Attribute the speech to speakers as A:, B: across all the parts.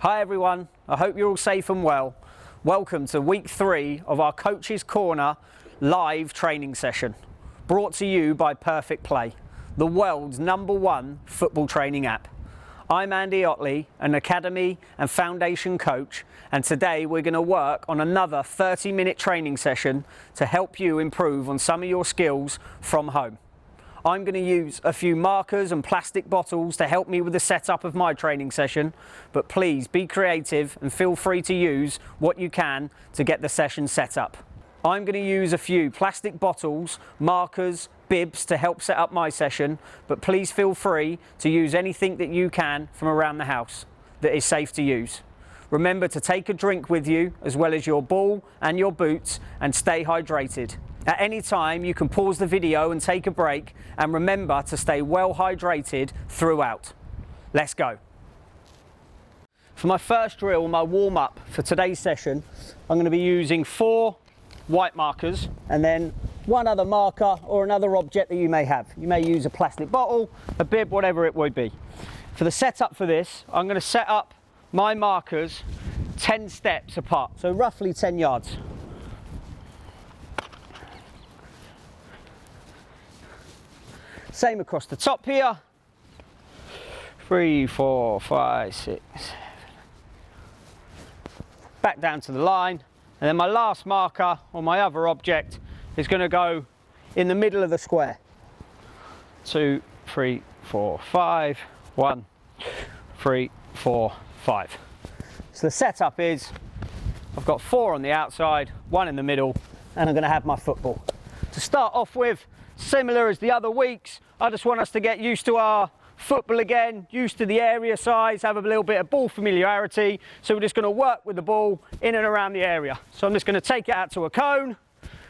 A: Hi everyone, I hope you're all safe and well. Welcome to week 3 of our Coach's Corner live training session, brought to you by Perfect Play, the world's #1 football training app. I'm Andy Otley, an academy and foundation coach, and today we're going to work on another 30-minute training session to help you improve on some of your skills from home. I'm going to use a few markers and plastic bottles to help me with the setup of my training session, but please be creative and feel free to use what you can to get the session set up. I'm going to use a few plastic bottles, markers, bibs to help set up my session, but please feel free to use anything that you can from around the house that is safe to use. Remember to take a drink with you as well as your ball and your boots, and stay hydrated. At any time you can pause the video and take a break, and remember to stay well hydrated throughout. Let's go. For my first drill, my warm-up for today's session, I'm going to be using 4 white markers and then one other marker or another object that you may have. You may use a plastic bottle, a bib, whatever it would be. For the setup for this, I'm going to set up my markers 10 steps apart, so roughly 10 yards. Same across the top here. 3, 4, 5, 6. Back down to the line. And then my last marker, or my other object, is going to go in the middle of the square. 2, 3, 4, 5. 1, 3, 4, 5. So the setup is, I've got 4 on the outside, 1 in the middle, and I'm going to have my football. To start off with, similar as the other weeks, I just want us to get used to our football again, used to the area size, have a little bit of ball familiarity. So we're just going to work with the ball in and around the area. So I'm just going to take it out to a cone.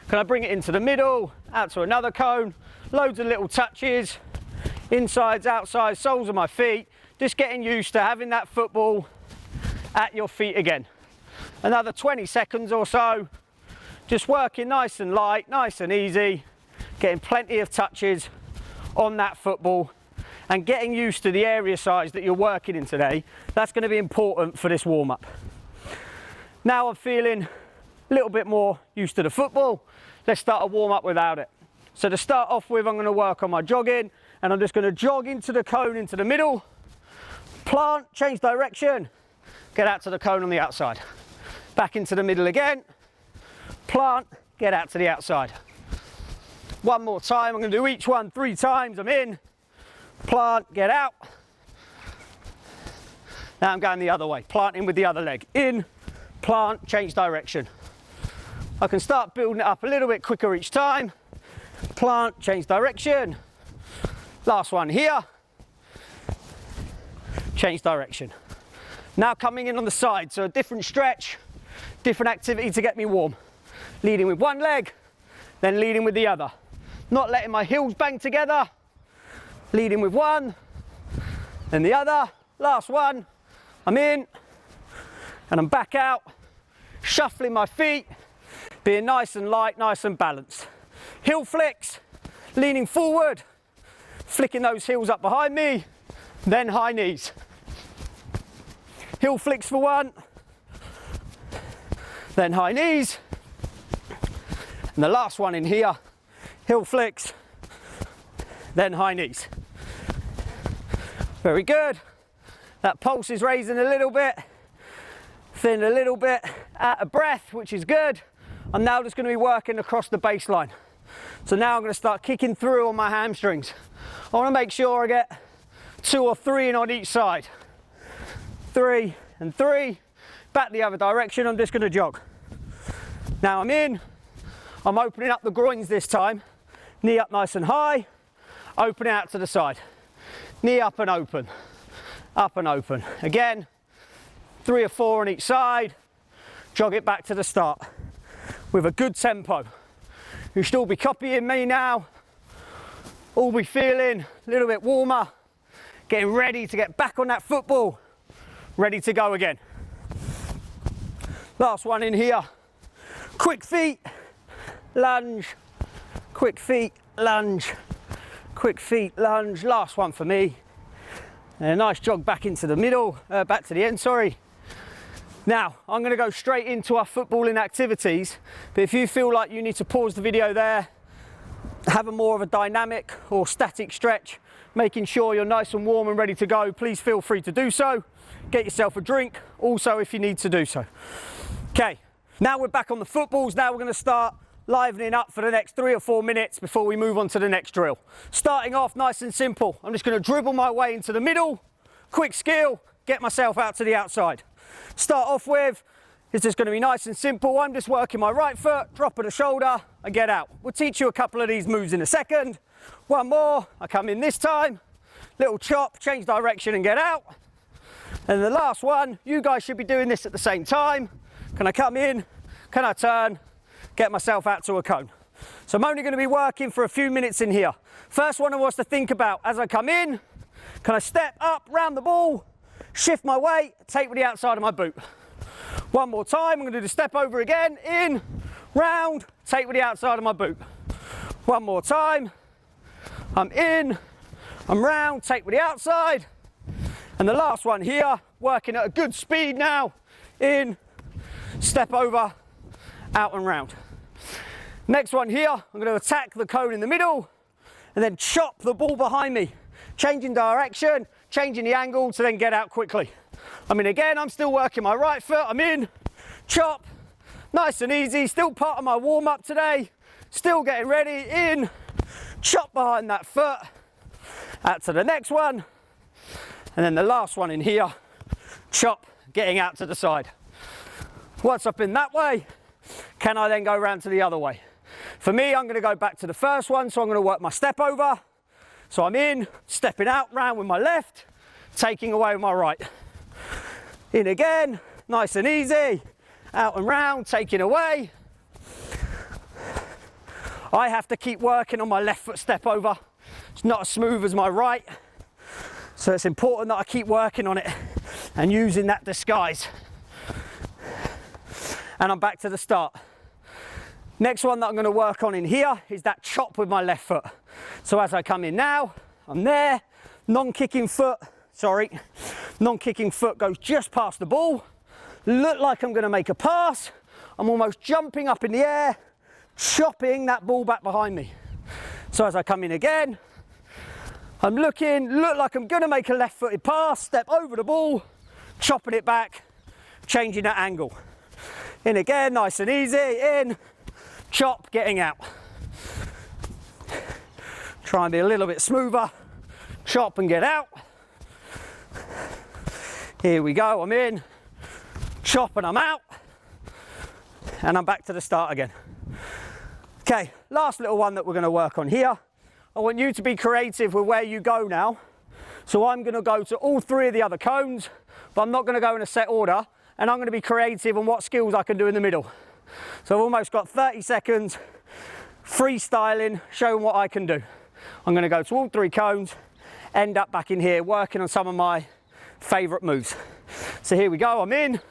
A: Can I bring it into the middle, out to another cone, loads of little touches, insides, outsides, soles of my feet, just getting used to having that football at your feet again. Another 20 seconds or so, just working nice and light, nice and easy, getting plenty of touches on that football and getting used to the area size that you're working in today. That's going to be important for this warm-up. Now I'm feeling a little bit more used to the football. Let's start a warm-up without it. So to start off with, I'm going to work on my jogging, and I'm just going to jog into the cone into the middle, plant, change direction, get out to the cone on the outside. Back into the middle again, plant, get out to the outside. One more time, I'm going to do each one 3 times. I'm in, plant, get out. Now I'm going the other way, planting with the other leg. In, plant, change direction. I can start building it up a little bit quicker each time. Plant, change direction. Last one here. Change direction. Now coming in on the side, so a different stretch, different activity to get me warm. Leading with one leg, then leading with the other. Not letting my heels bang together. Leading with one, then the other. Last one. I'm in, and I'm back out. Shuffling my feet, being nice and light, nice and balanced. Heel flicks, leaning forward, flicking those heels up behind me, then high knees. Heel flicks for 1, then high knees. And the last one in here, heel flicks, then high knees. Very good. That pulse is raising a little bit, feeling a little bit out of breath, which is good. I'm now just going to be working across the baseline. So now I'm going to start kicking through on my hamstrings. I want to make sure I get 2 or 3 in on each side. 3 and 3. Back the other direction, I'm just going to jog. Now I'm in. I'm opening up the groins this time. Knee up nice and high. Open out to the side. Knee up and open. Up and open. Again, 3 or 4 on each side. Jog it back to the start with a good tempo. You should all be copying me now. All be feeling a little bit warmer. Getting ready to get back on that football. Ready to go again. Last one in here. Quick feet, lunge. Quick feet, lunge. Quick feet, lunge. Last one for me. And a nice jog back into the middle, back to the end, sorry. Now, I'm going to go straight into our footballing activities, but if you feel like you need to pause the video there, have a more of a dynamic or static stretch, making sure you're nice and warm and ready to go, please feel free to do so. Get yourself a drink also if you need to do so. Okay, now we're back on the footballs. Now we're going to start livening up for the next 3 or 4 minutes before we move on to the next drill. Starting off nice and simple, I'm just going to dribble my way into the middle, quick skill, get myself out to the outside. Start off with, it's just going to be nice and simple. I'm just working my right foot, drop of the shoulder, and get out. We'll teach you a couple of these moves in a second. One more, I come in this time, little chop, change direction and get out. And the last one, you guys should be doing this at the same time. Can I come in, can I turn, get myself out to a cone. So I'm only going to be working for a few minutes in here. First one I want us to think about, as I come in, can I step up, round the ball, shift my weight, take with the outside of my boot. One more time, I'm going to do the step over again, in, round, take with the outside of my boot. One more time, I'm in, I'm round, take with the outside. And the last one here, working at a good speed now, in, step over, out and round. Next one here, I'm going to attack the cone in the middle and then chop the ball behind me. Changing direction, changing the angle to then get out quickly. I mean, again, I'm still working my right foot. I'm in, chop, nice and easy. Still part of my warm up today. Still getting ready, in, chop behind that foot. Out to the next one. And then the last one in here, chop, getting out to the side. Once I've been that way, can I then go around to the other way? For me, I'm going to go back to the first one, so I'm going to work my step over. So I'm in, stepping out, round with my left, taking away with my right. In again, nice and easy, out and round, taking away. I have to keep working on my left foot step over. It's not as smooth as my right, so it's important that I keep working on it and using that disguise. And I'm back to the start. Next one that I'm going to work on in here is that chop with my left foot. So as I come in now, I'm there, non-kicking foot goes just past the ball. Look like I'm going to make a pass. I'm almost jumping up in the air, chopping that ball back behind me. So as I come in again, I'm look like I'm going to make a left-footed pass, step over the ball, chopping it back, changing that angle. In again, nice and easy, in, chop, getting out. Try and be a little bit smoother, chop and get out. Here we go, I'm in, chop and I'm out. And I'm back to the start again. Okay, last little one that we're going to work on here. I want you to be creative with where you go now. So I'm going to go to all 3 of the other cones, but I'm not going to go in a set order, and I'm going to be creative on what skills I can do in the middle. So I've almost got 30 seconds freestyling, showing what I can do. I'm going to go to all 3 cones, end up back in here working on some of my favourite moves. So here we go, I'm in,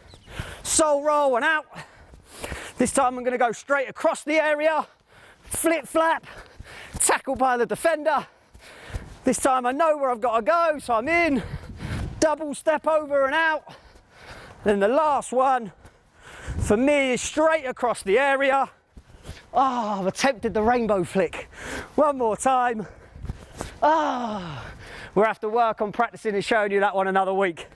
A: soul roll and out. This time I'm going to go straight across the area, flip flap, tackle by the defender. This time I know where I've got to go, so I'm in, double step over and out. Then the last one for me is straight across the area. I've attempted the rainbow flick. One more time. We'll have to work on practicing and showing you that one another week.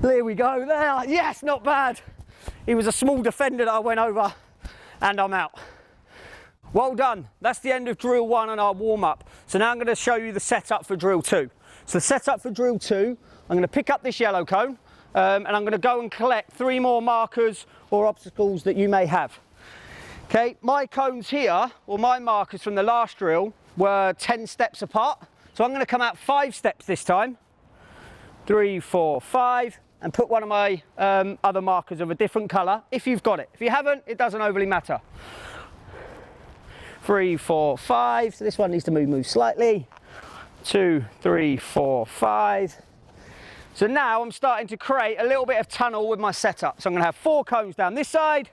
A: There we go, there, yes, not bad. He was a small defender that I went over, and I'm out. Well done, that's the end of drill 1 and our warm-up. So now I'm going to show you the setup for drill 2. So the setup for drill 2, I'm going to pick up this yellow cone, and I'm going to go and collect 3 more markers or obstacles that you may have. Okay, my cones here, or my markers from the last drill, were 10 steps apart. So I'm going to come out 5 steps this time. 3, 4, 5, and put one of my other markers of a different colour, if you've got it. If you haven't, it doesn't overly matter. 3, 4, 5, so this one needs to move slightly. 2, 3, 4, 5. So now I'm starting to create a little bit of tunnel with my setup. So I'm going to have 4 cones down this side.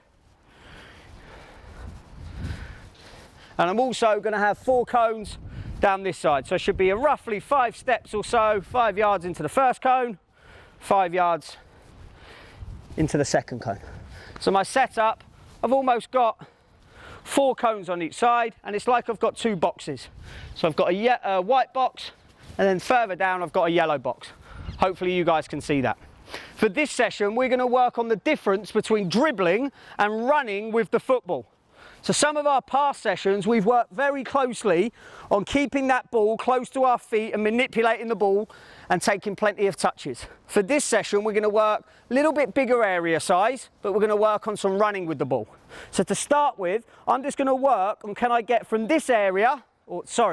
A: And I'm also going to have 4 cones down this side. So it should be a roughly 5 steps or so, 5 yards into the first cone, 5 yards into the second cone. So my setup, I've almost got 4 cones on each side, and it's like I've got 2 boxes. So I've got a white box, and then further down I've got a yellow box. Hopefully you guys can see that. For this session, we're going to work on the difference between dribbling and running with the football. So some of our past sessions, we've worked very closely on keeping that ball close to our feet and manipulating the ball and taking plenty of touches. For this session, we're going to work a little bit bigger area size, but we're going to work on some running with the ball. So to start with, I'm just going to work on can I get from this area,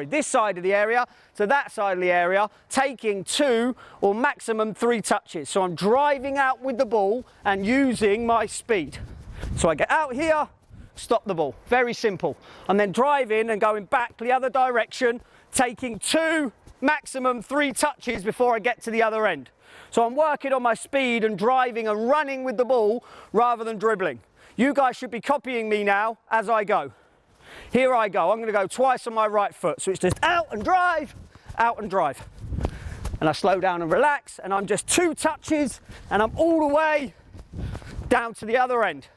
A: this side of the area to that side of the area, taking 2 or maximum 3 touches. So I'm driving out with the ball and using my speed. So I get out here, stop the ball, very simple. And then driving and going back the other direction, taking 2, maximum 3 touches before I get to the other end. So I'm working on my speed and driving and running with the ball rather than dribbling. You guys should be copying me now as I go. Here I go, I'm going to go twice on my right foot. So it's just out and drive, and I slow down and relax, and I'm just 2 touches and I'm all the way down to the other end.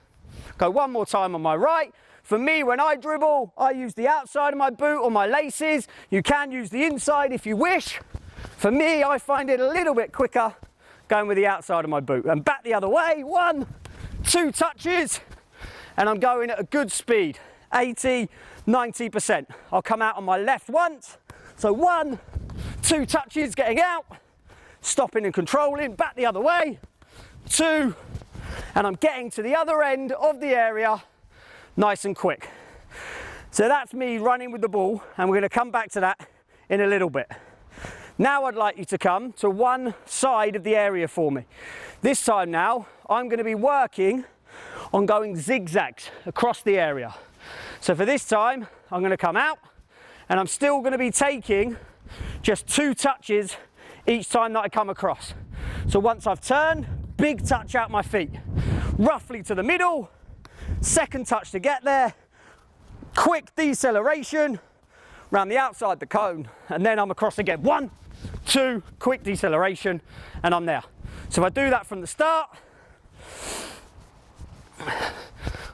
A: Go one more time on my right. For me, when I dribble, I use the outside of my boot or my laces. You can use the inside if you wish. For me, I find it a little bit quicker going with the outside of my boot. And back the other way, 1, 2 touches, and I'm going at a good speed, 80, 90%. I'll come out on my left once. So 1, 2 touches, getting out, stopping and controlling, back the other way, 2, and I'm getting to the other end of the area nice and quick. So that's me running with the ball, and we're going to come back to that in a little bit. Now I'd like you to come to one side of the area for me. This time now, I'm going to be working on going zigzags across the area. So for this time, I'm going to come out, and I'm still going to be taking just 2 touches each time that I come across. So once I've turned, big touch out my feet, roughly to the middle, second touch to get there, quick deceleration around the outside the cone, and then I'm across again. 1, 2, quick deceleration, and I'm there. So if I do that from the start,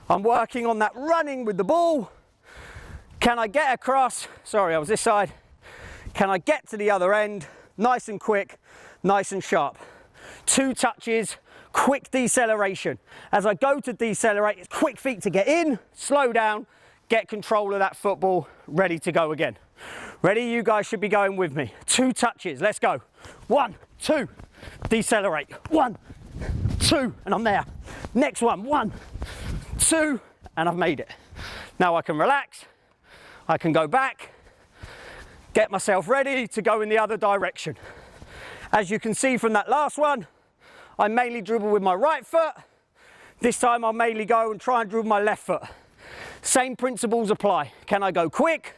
A: I'm working on that running with the ball. Can I get across? Sorry, I was this side. Can I get to the other end? Nice and quick, nice and sharp. 2 touches, quick deceleration. As I go to decelerate, it's quick feet to get in, slow down, get control of that football, ready to go again. Ready? You guys should be going with me. 2 touches, let's go. 1, 2, decelerate. 1, 2, and I'm there. Next one, 1, 2, and I've made it. Now I can relax, I can go back, get myself ready to go in the other direction. As you can see from that last one, I mainly dribble with my right foot. This time I'll mainly go and try and dribble my left foot. Same principles apply. Can I go quick?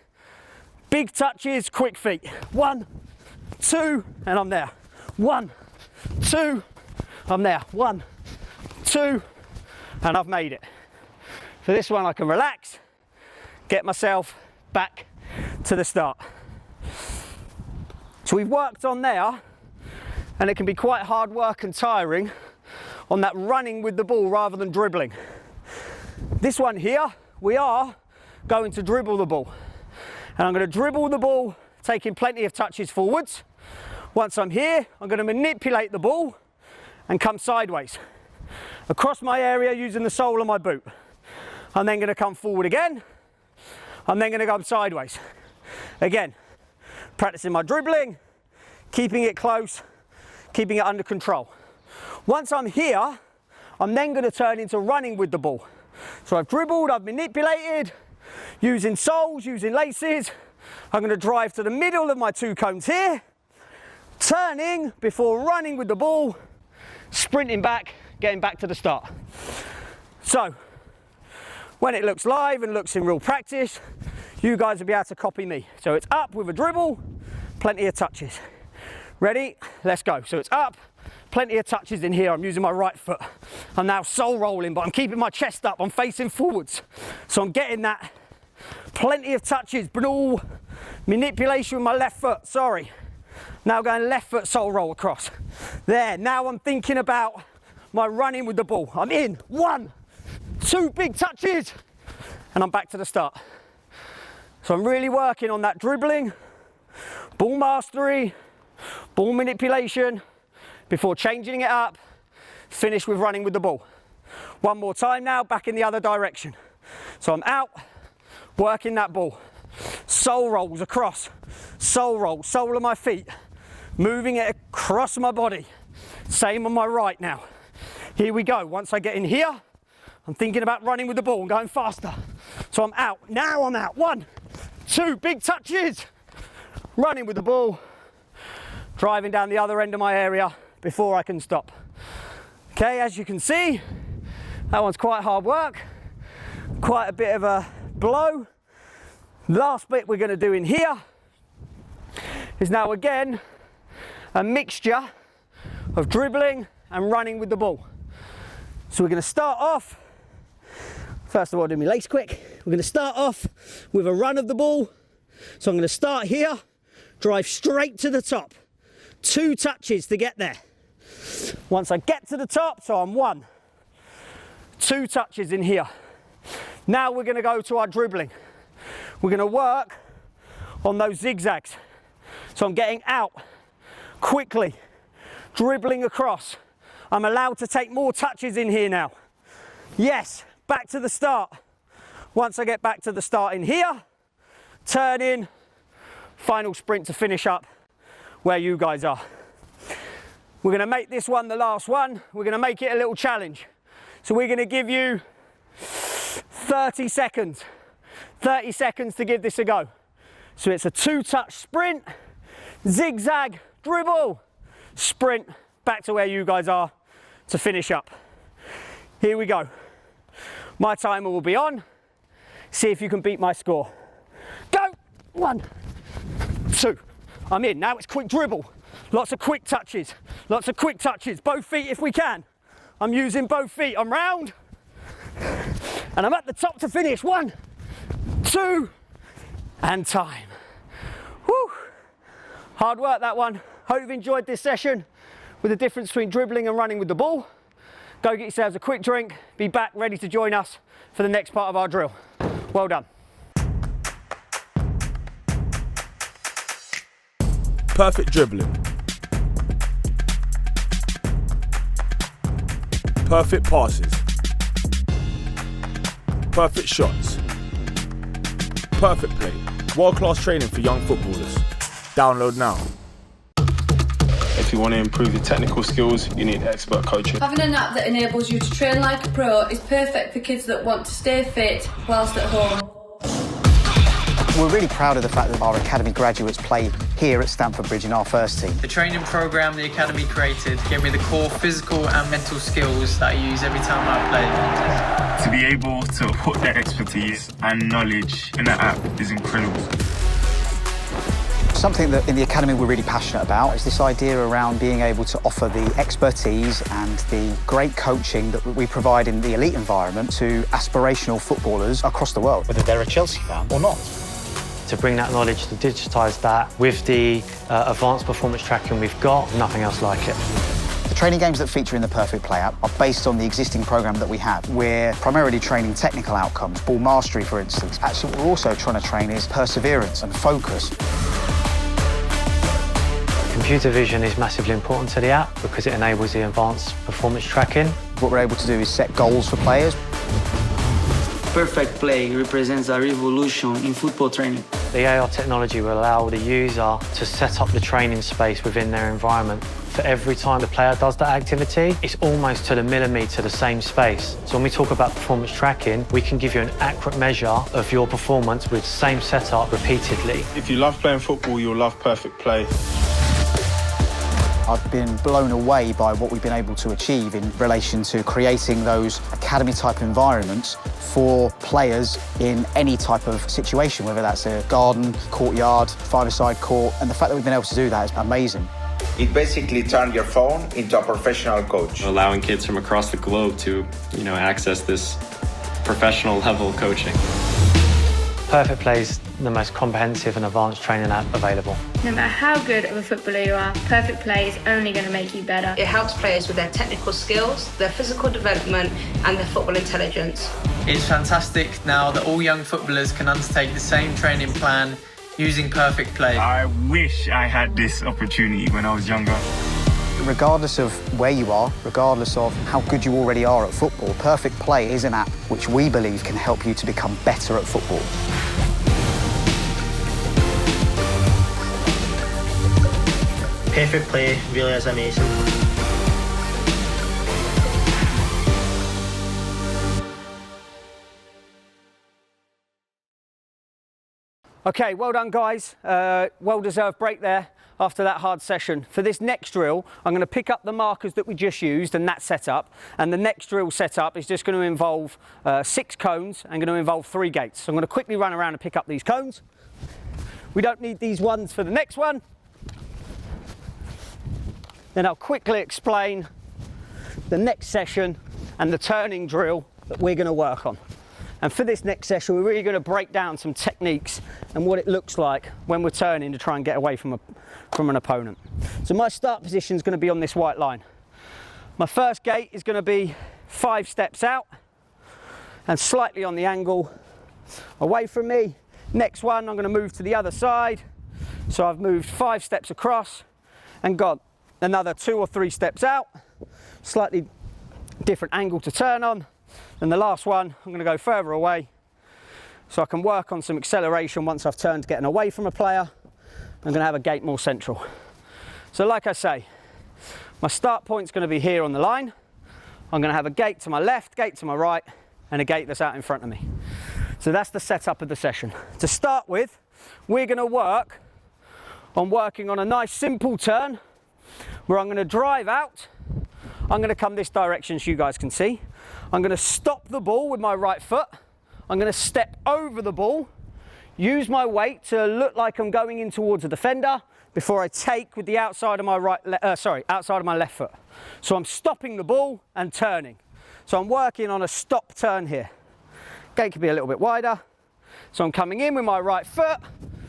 A: Big touches, quick feet. 1, 2, and I'm there. 1, 2, I'm there. 1, 2, and I've made it. For this one I can relax, get myself back to the start. So we've worked on there, and it can be quite hard work and tiring on that running with the ball rather than dribbling. This one here, we are going to dribble the ball. And I'm going to dribble the ball, taking plenty of touches forwards. Once I'm here, I'm going to manipulate the ball and come sideways across my area using the sole of my boot. I'm then going to come forward again. I'm then going to go sideways. Again, practicing my dribbling, keeping it close, keeping it under control. Once I'm here, I'm then going to turn into running with the ball. So I've dribbled, I've manipulated, using soles, using laces. I'm going to drive to the middle of my 2 cones here, turning before running with the ball, sprinting back, getting back to the start. So when it looks live and looks in real practice, you guys will be able to copy me. So it's up with a dribble, plenty of touches. Ready? Let's go. So it's up, plenty of touches in here. I'm using my right foot. I'm now sole rolling, but I'm keeping my chest up. I'm facing forwards. So I'm getting that plenty of touches, but all manipulation with my left foot. Sorry. Now going left foot sole roll across. There. Now I'm thinking about my running with the ball. I'm in, 1, 2 big touches, and I'm back to the start. So I'm really working on that dribbling, ball mastery, ball manipulation, before changing it up, finish with running with the ball. One more time now, back in the other direction. So I'm out, working that ball. Sole rolls across, sole roll, sole of my feet, moving it across my body. Same on my right now. Here we go. Once I get in here, I'm thinking about running with the ball and going faster. So I'm out. Now I'm out. 1, 2 big touches. Running with the ball, driving down the other end of my area before I can stop. Okay, as you can see, that one's quite hard work, quite a bit of a blow. Last bit we're going to do in here is now again a mixture of dribbling and running with the ball. So we're going to start off, first of all, do my legs quick. We're going to start off with a run of the ball. So I'm going to start here, drive straight to the top. 2 touches to get there. Once I get to the top, so I'm 1, 2 touches in here. Now we're going to go to our dribbling. We're going to work on those zigzags. So I'm getting out quickly, dribbling across. I'm allowed to take more touches in here now. Yes, back to the start. Once I get back to the start in here, turn in, final sprint to finish up where you guys are. We're going to make this one the last one. We're going to make it a little challenge. So we're going to give you 30 seconds. 30 seconds to give this a go. So it's a 2-touch sprint, zigzag, dribble, sprint, back to where you guys are to finish up. Here we go. My timer will be on. See if you can beat my score. Go! 1, 2. I'm in. Now it's quick dribble. Lots of quick touches. Lots of quick touches. Both feet if we can. I'm using both feet. I'm round. And I'm at the top to finish. 1, 2, and time. Whew. Hard work, that one. Hope you've enjoyed this session with the difference between dribbling and running with the ball. Go get yourselves a quick drink. Be back ready to join us for the next part of our drill. Well done.
B: Perfect dribbling. Perfect passes. Perfect shots. Perfect play. World-class training for young footballers. Download now.
C: If you want to improve your technical skills, you need expert coaching.
D: Having an app that enables you to train like a pro is perfect for kids that want to stay fit whilst at home.
E: We're really proud of the fact that our academy graduates play here at Stamford Bridge in our first team.
F: The training programme the academy created gave me the core physical and mental skills that I use every time I play.
G: To be able to put their expertise and knowledge in an app is incredible.
E: Something that in the academy we're really passionate about is this idea around being able to offer the expertise and the great coaching that we provide in the elite environment to aspirational footballers across the world, whether they're a Chelsea fan or not.
H: To bring that knowledge, to digitise that with the advanced performance tracking we've got, nothing else like it.
E: The training games that feature in the Perfect Play app are based on the existing programme that we have. We're primarily training technical outcomes, ball mastery for instance. Actually, what we're also trying to train is perseverance and focus.
H: Computer vision is massively important to the app because it enables the advanced performance tracking.
E: What we're able to do is set goals for players.
I: Perfect Play represents a revolution in football training.
H: The AR technology will allow the user to set up the training space within their environment. For every time the player does that activity, it's almost to the millimetre the same space. So when we talk about performance tracking, we can give you an accurate measure of your performance with the same setup repeatedly.
C: If you love playing football, you'll love Perfect Play.
E: I've been blown away by what we've been able to achieve in relation to creating those academy-type environments for players in any type of situation, whether that's a garden, courtyard, five-a-side court, and the fact that we've been able to do that is amazing.
J: It basically turned your phone into a professional coach.
K: Allowing kids from across the globe to, access this professional level coaching.
H: Perfect Play is the most comprehensive and advanced training app available.
D: No matter how good of a footballer you are, Perfect Play is only going to make you better.
K: It helps players with their technical skills, their physical development and their football intelligence.
F: It's fantastic now that all young footballers can undertake the same training plan using Perfect Play.
G: I wish I had this opportunity when I was younger.
E: Regardless of where you are, regardless of how good you already are at football, Perfect Play is an app which we believe can help you to become better at football.
L: Perfect Play really is amazing.
A: Okay, well done guys. Well-deserved break there after that hard session. For this next drill, I'm going to pick up the markers that we just used and that setup, and the next drill setup is just going to involve 6 cones and going to involve 3 gates. So I'm going to quickly run around and pick up these cones. We don't need these ones for the next one. Then I'll quickly explain the next session and the turning drill that we're going to work on. And for this next session, we're really going to break down some techniques and what it looks like when we're turning to try and get away from an opponent. So my start position is going to be on this white line. My first gate is going to be 5 steps out and slightly on the angle away from me. Next one, I'm going to move to the other side. So I've moved 5 steps across and got another 2 or 3 steps out, slightly different angle to turn on. And the last one, I'm going to go further away so I can work on some acceleration once I've turned getting away from a player. I'm going to have a gate more central. So like I say, my start point's going to be here on the line. I'm going to have a gate to my left, gate to my right, and a gate that's out in front of me. So that's the setup of the session. To start with, we're going to work on working on a nice simple turn where I'm going to drive out. I'm going to come this direction so you guys can see. I'm going to stop the ball with my right foot. I'm going to step over the ball, use my weight to look like I'm going in towards a defender before I take with the outside of my outside of my left foot. So I'm stopping the ball and turning. So I'm working on a stop turn here. Gate could be a little bit wider. So I'm coming in with my right foot,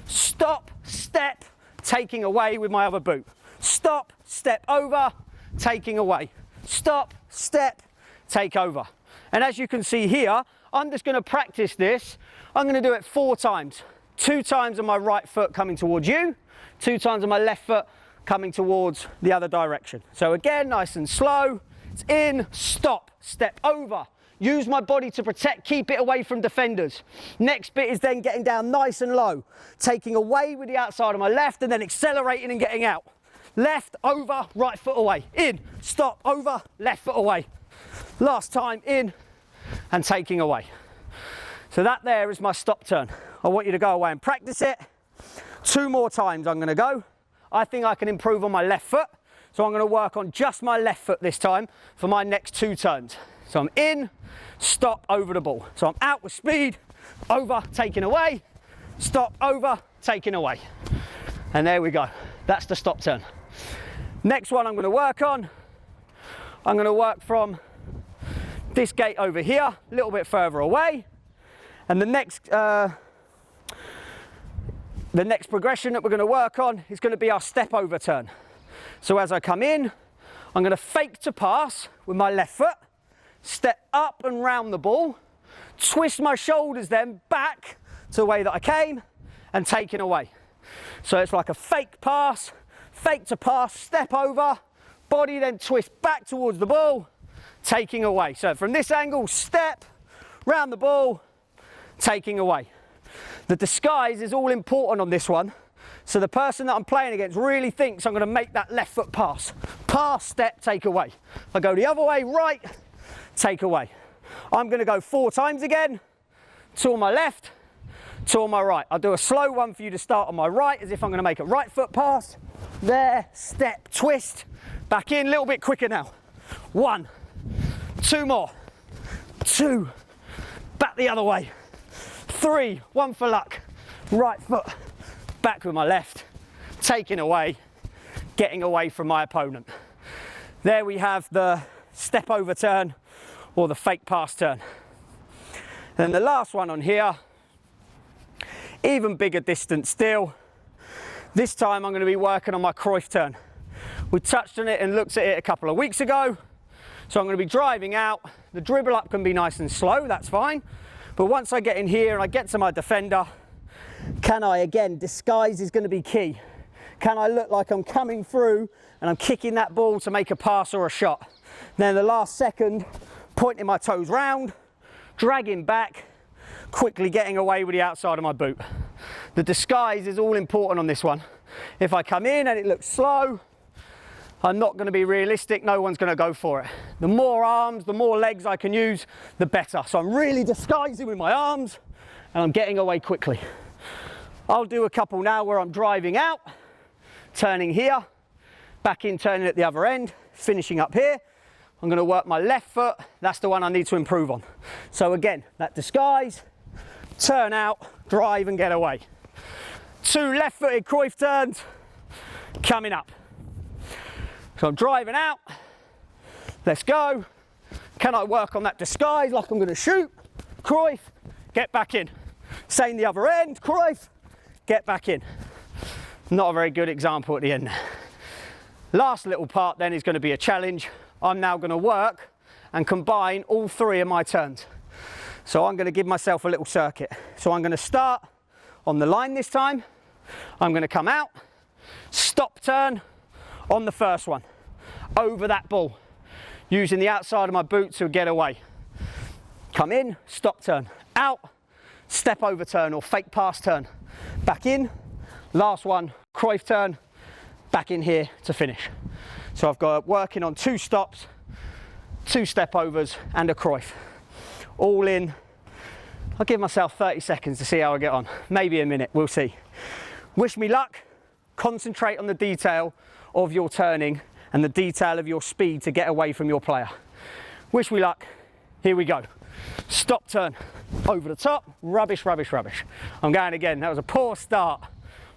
A: stop, step, taking away with my other boot. Stop, step over, taking away. Stop, step, take over. And as you can see here, I'm just going to practice this. I'm going to do it 4 times. 2 times on my right foot coming towards you, 2 times on my left foot coming towards the other direction. So again, nice and slow. It's in, stop, step over. Use my body to protect, keep it away from defenders. Next bit is then getting down nice and low, taking away with the outside of my left and then accelerating and getting out. Left, over, right foot away. In, stop, over, left foot away. Last time, in, and taking away. So that there is my stop turn. I want you to go away and practice it. 2 more times I'm going to go. I think I can improve on my left foot. So I'm going to work on just my left foot this time for my next 2 turns. So I'm in, stop, over the ball. So I'm out with speed, over, taking away, stop, over, taking away. And there we go. That's the stop turn. Next one I'm going to work on. I'm going to work from this gate over here, a little bit further away. And the next progression that we're going to work on is going to be our step over turn. So as I come in, I'm going to fake to pass with my left foot, step up and round the ball, twist my shoulders then back to the way that I came and take it away. So it's like a fake pass, fake to pass, step over, body then twist back towards the ball, taking away. So from this angle, step, round the ball, taking away. The disguise is all important on this one. So the person that I'm playing against really thinks I'm going to make that left foot pass. Pass, step, take away. I go the other way, right, take away. I'm going to go 4 times again. 2 on my left, 2 on my right. I'll do a slow one for you to start on my right as if I'm going to make a right foot pass. There, step, twist, back in, a little bit quicker now. 1, 2 more, 2, back the other way. 3, 1 for luck, right foot, back with my left, taking away, getting away from my opponent. There we have the step over turn or the fake pass turn. And the last one on here Even bigger distance still. This time I'm going to be working on my Cruyff Turn. We touched on it and looked at it a couple of weeks ago. So I'm going to be driving out. The dribble up can be nice and slow, that's fine. But once I get in here and I get to my defender, can I, again, disguise is going to be key. Can I look like I'm coming through and I'm kicking that ball to make a pass or a shot? Then the last second, pointing my toes round, dragging back, quickly getting away with the outside of my boot. The disguise is all important on this one. If I come in and it looks slow, I'm not going to be realistic, no one's going to go for it. The more arms, the more legs I can use, the better. So I'm really disguising with my arms and I'm getting away quickly. I'll do a couple now where I'm driving out, turning here, back in, turning at the other end, finishing up here. I'm going to work my left foot, that's the one I need to improve on. So again, that disguise, turn out, drive and get away. 2 left-footed Cruyff turns coming up. So I'm driving out, let's go. Can I work on that disguise like I'm going to shoot? Cruyff, get back in. Same the other end, Cruyff, get back in. Not a very good example at the end. Last little part then is going to be a challenge. I'm now going to work and combine all 3 of my turns. So I'm going to give myself a little circuit. So I'm going to start on the line this time. I'm going to come out, stop turn on the first one, over that ball, using the outside of my boot to get away. Come in, stop turn, out, step over turn or fake pass turn, back in, last one, Cruyff turn, back in here to finish. So I've got working on 2 stops, 2 step overs and a Cruyff. All in. I'll give myself 30 seconds to see how I get on. Maybe a minute, we'll see. Wish me luck. Concentrate on the detail of your turning and the detail of your speed to get away from your player. Wish me luck. Here we go. Stop turn, over the top, rubbish, rubbish, rubbish. I'm going again, that was a poor start.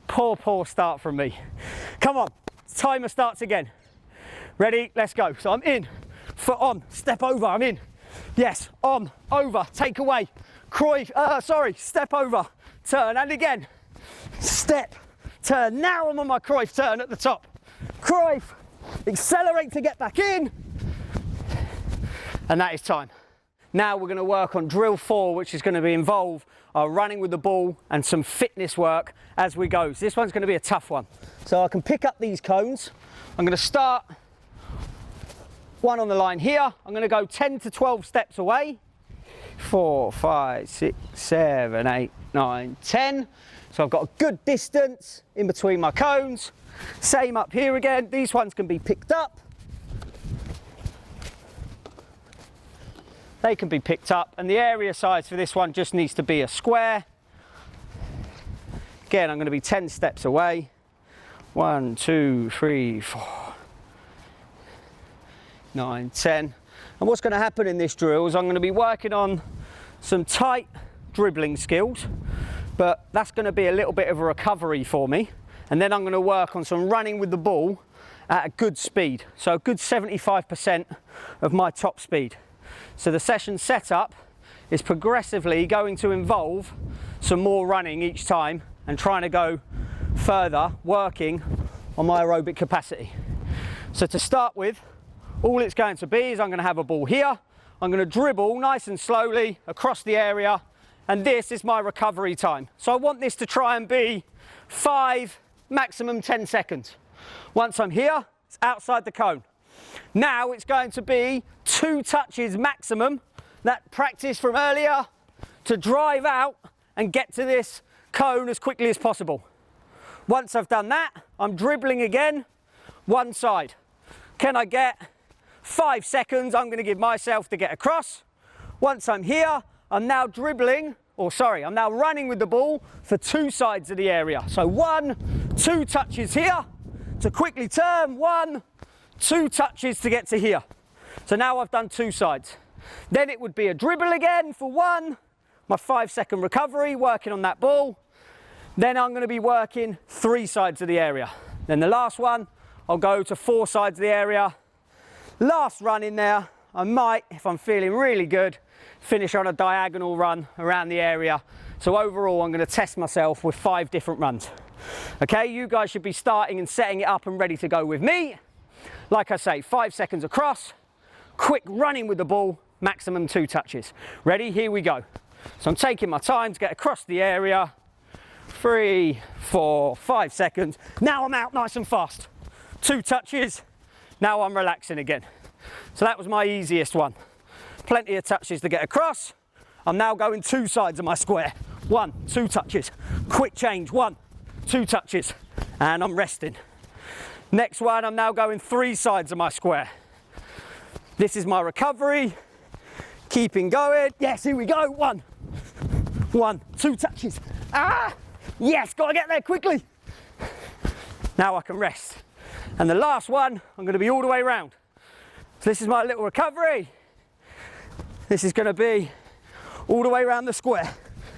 A: Poor start from me. Come on, timer starts again. Ready, let's go. So I'm in, foot on, step over, I'm in. Yes, on, over, take away. Cruyff, step over, turn, and again. Step, turn, now I'm on my Cruyff turn at the top. Cruyff, accelerate to get back in. And that is time. Now we're going to work on drill 4, which is going to involve running with the ball and some fitness work as we go. So this one's going to be a tough one. So I can pick up these cones. I'm going to start one on the line here. I'm going to go 10 to 12 steps away. 4, 5, 6, 7, 8, 9, 10. So I've got a good distance in between my cones. Same up here again. These ones can be picked up. They can be picked up, and the area size for this one just needs to be a square. Again, I'm going to be 10 steps away. 1, 2, 3, 4, 9, 10. And what's going to happen in this drill is I'm going to be working on some tight dribbling skills, but that's going to be a little bit of a recovery for me. And then I'm going to work on some running with the ball at a good speed. So a good 75% of my top speed. So the session setup is progressively going to involve some more running each time and trying to go further, working on my aerobic capacity. So to start with, all it's going to be is I'm going to have a ball here. I'm going to dribble nice and slowly across the area, and this is my recovery time. So I want this to try and be 5, maximum 10 seconds. Once I'm here, it's outside the cone. Now it's going to be 2 touches maximum, that practice from earlier, to drive out and get to this cone as quickly as possible. Once I've done that, I'm dribbling again, one side. Can I get 5 seconds? I'm going to give myself to get across. Once I'm here, I'm now I'm now running with the ball for 2 sides of the area. So 1, 2 touches here to quickly turn, 1, 2 touches to get to here. So now I've done 2 sides. Then it would be a dribble again for 1, my 5-second recovery, working on that ball. Then I'm going to be working 3 sides of the area. Then the last one, I'll go to 4 sides of the area. Last run in there, I might, if I'm feeling really good, finish on a diagonal run around the area So overall, I'm going to test myself with 5 different runs. Okay, you guys should be starting and setting it up and ready to go with me. Like I say, 5 seconds across, quick running with the ball, maximum 2 touches. Ready? Here we go. So I'm taking my time to get across the area. 3, 4, 5 seconds. Now I'm out nice and fast. 2 touches. Now I'm relaxing again. So that was my easiest one. Plenty of touches to get across. I'm now going 2 sides of my square. 1, 2 touches. Quick change. 1, 2 touches. And I'm resting. Next one, I'm now going 3 sides of my square. This is my recovery. Keeping going. Yes, here we go. 1, 2 touches. Ah! Yes, gotta get there quickly. Now I can rest. And the last one, I'm gonna be all the way around. So this is my little recovery. This is gonna be all the way around the square.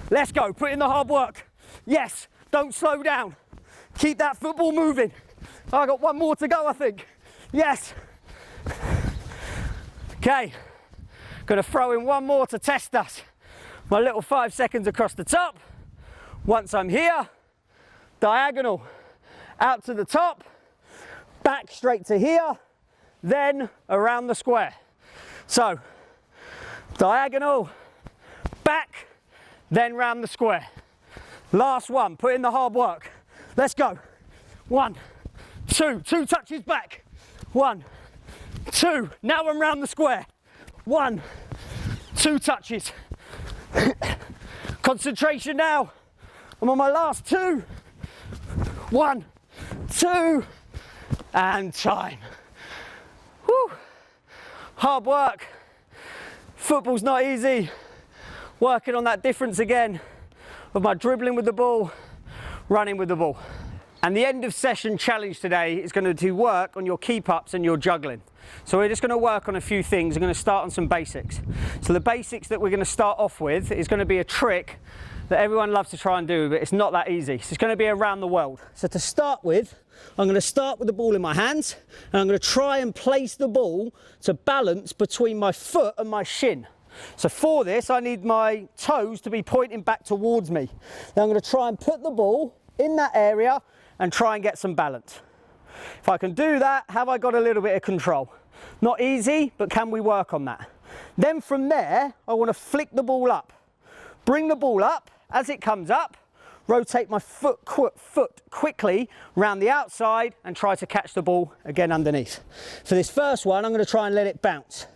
A: Let's go, put in the hard work. Yes, don't slow down. Keep that football moving. I got 1 more to go, I think. Yes. Okay, gonna throw in 1 more to test us. My little 5 seconds across the top. Once I'm here, diagonal out to the top, back straight to here, then around the square. So, diagonal, back, then round the square. Last one, put in the hard work. Let's go. 1, 2, 2 touches back. 1, 2, now I'm round the square. 1, 2 touches. Concentration now. I'm on my last 2. 1, 2, and time. Whew. Hard work. Football's not easy. Working on that difference again of my dribbling with the ball, running with the ball. And the end of session challenge today is going to work on your keep-ups and your juggling. So we're just going to work on a few things. We're going to start on some basics. So the basics that we're going to start off with is going to be a trick that everyone loves to try and do, but it's not that easy. So it's going to be around the world. So to start with, I'm going to start with the ball in my hands, and I'm going to try and place the ball to balance between my foot and my shin. So for this, I need my toes to be pointing back towards me. Now I'm going to try and put the ball in that area and try and get some balance. If I can do that, have I got a little bit of control? Not easy, but can we work on that? Then from there, I want to flick the ball up. Bring the ball up. As it comes up, rotate my foot quickly round the outside and try to catch the ball again underneath. For this first one, I'm going to try and let it bounce.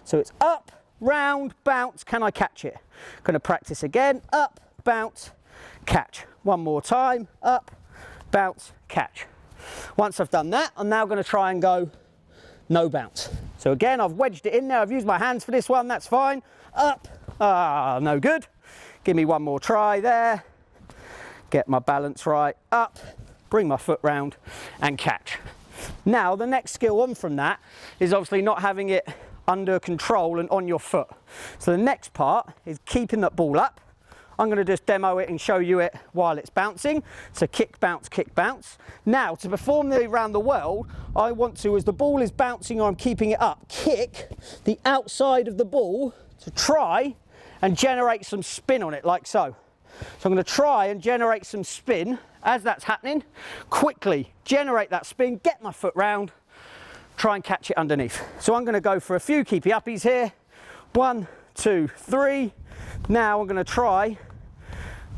A: So it's up, round, bounce. Can I catch it? Going to practice again. Up, bounce, catch. 1 more time. Up, bounce, catch. Once I've done that, I'm now going to try and go no bounce. So again, I've wedged it in there. I've used my hands for this one. That's fine. Up, no good. Give me 1 more try there. Get my balance right. Up, bring my foot round and catch. Now, the next skill on from that is obviously not having it under control and on your foot. So the next part is keeping that ball up. I'm going to just demo it and show you it while it's bouncing. So kick, bounce, kick, bounce. Now, to perform the around the world, I want to, as the ball is bouncing or I'm keeping it up, kick the outside of the ball to try and generate some spin on it, like so. So I'm going to try and generate some spin as that's happening. Quickly generate that spin, get my foot round, try and catch it underneath. So I'm going to go for a few keepy uppies here. 1, 2, 3. Now I'm going to try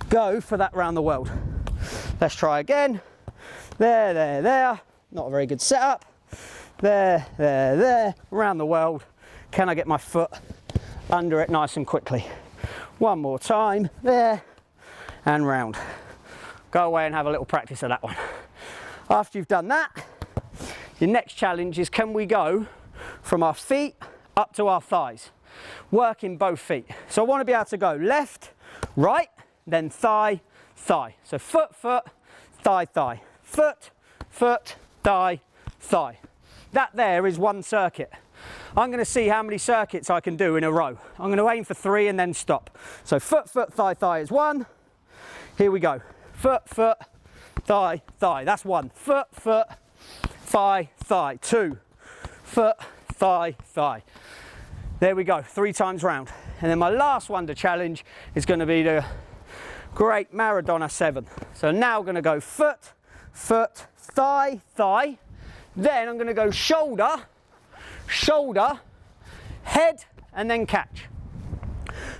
A: go for that round the world. Let's try again. There, there, there. Not a very good setup. There, there, there. Around the world. Can I get my foot under it nice and quickly? 1 more time. There and round. Go away and have a little practice of that one. After you've done that, your next challenge is, can we go from our feet up to our thighs? Working both feet. So I want to be able to go left, right, then thigh, thigh. So foot, foot, thigh, thigh. Foot, foot, thigh, thigh. That there is 1 circuit. I'm going to see how many circuits I can do in a row. I'm going to aim for 3 and then stop. So foot, foot, thigh, thigh is 1. Here we go. Foot, foot, thigh, thigh. That's 1. Foot, foot, thigh, thigh. 2. Foot, thigh, thigh. There we go. 3 times round. And then my last one to challenge is going to be to Great, Maradona 7. So now I'm going to go foot, foot, thigh, thigh. Then I'm going to go shoulder, shoulder, head, and then catch.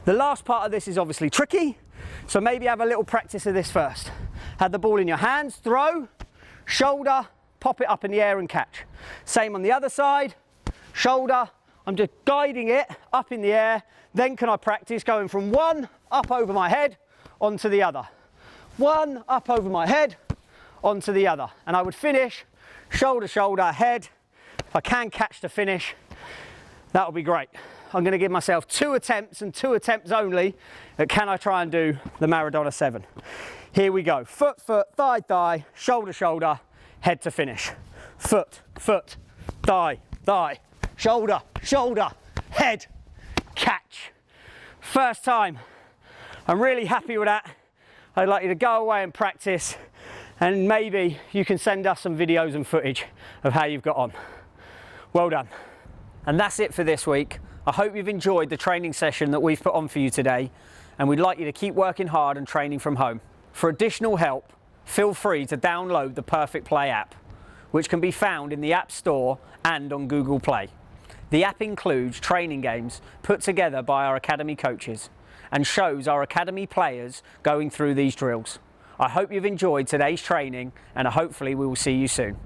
A: The last part of this is obviously tricky, so maybe have a little practice of this first. Have the ball in your hands, throw, shoulder, pop it up in the air and catch. Same on the other side, shoulder, I'm just guiding it up in the air. Then can I practice going from one up over my head onto the other. One up over my head onto the other. And I would finish shoulder, shoulder, head. If I can catch the finish, that would be great. I'm going to give myself 2 attempts and 2 attempts only at can I try and do the Maradona 7. Here we go. Foot, foot, thigh, thigh, shoulder, shoulder, head to finish. Foot, foot, thigh, thigh, shoulder, shoulder, head, catch. First time. I'm really happy with that. I'd like you to go away and practice, and maybe you can send us some videos and footage of how you've got on. Well done. And that's it for this week. I hope you've enjoyed the training session that we've put on for you today, and we'd like you to keep working hard and training from home. For additional help, feel free to download the Perfect Play app, which can be found in the App Store and on Google Play. The app includes training games put together by our academy coaches and shows our academy players going through these drills. I hope you've enjoyed today's training, and hopefully we will see you soon.